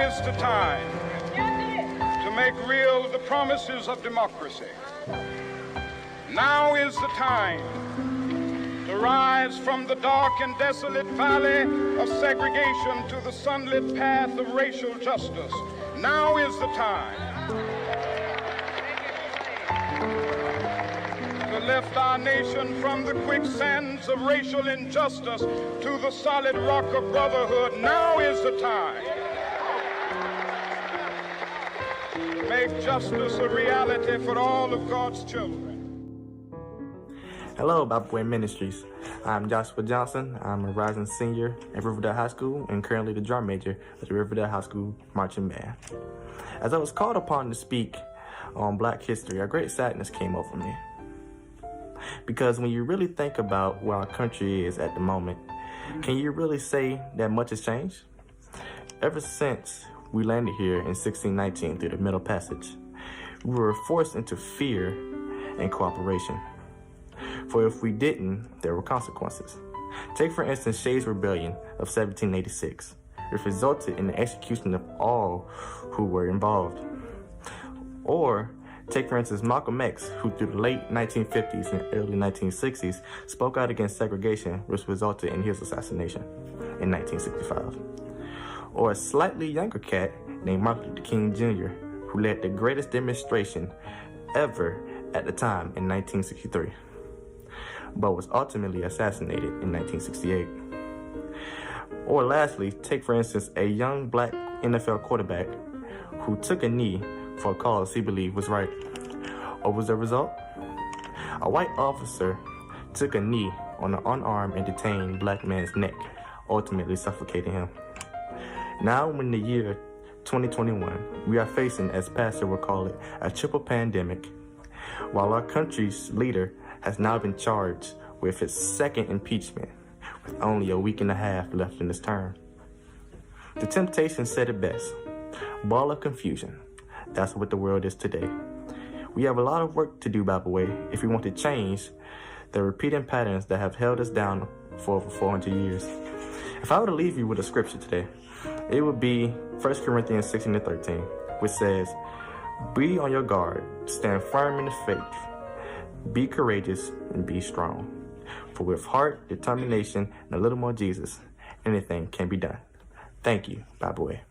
is the time to make real the promises of democracy. Now is the time to rise from the dark and desolate valley of segregation to the sunlit path of racial justice. Now is the time to lift our nation from the quicksands of racial injustice to the solid rock of brotherhood. Now is the time to make justice a reality for all of God's children. Hello, Bible Way Ministries. I'm Joshua Johnson. I'm a rising senior at Riverdale High School and currently the drum major at the Riverdale High School Marching Band. As I was called upon to speak on Black history, a great sadness came over me. Because when you really think about where our country is at the moment, can you really say that much has changed? Ever since we landed here in 1619 through the Middle Passage, we were forced into fear and cooperation. For if we didn't, there were consequences. Take, for instance, Shays' Rebellion of 1786, which resulted in the execution of all who were involved. Or take, for instance, Malcolm X, who through the late 1950s and early 1960s spoke out against segregation, which resulted in his assassination in 1965. Or a slightly younger cat named Martin Luther King Jr., who led the greatest demonstration ever at the time in 1963, but was ultimately assassinated in 1968. Or lastly, take for instance a young black NFL quarterback who took a knee for a cause he believed was right. What was the result? A white officer took a knee on an unarmed and detained black man's neck, ultimately suffocating him. Now in the year 2021, we are facing, as Pastor would call it, a triple pandemic, while our country's leader has now been charged with his second impeachment, with only a week and a half left in his term. The Temptations said it best: ball of confusion. That's what the world is today. We have a lot of work to do, Bible Way, if we want to change the repeating patterns that have held us down for over 400 years. If I were to leave you with a scripture today, it would be 1 Corinthians 16-13, which says, "Be on your guard, stand firm in the faith, be courageous and be strong. For with heart, determination, and a little more Jesus, anything can be done." Thank you, Bible Way.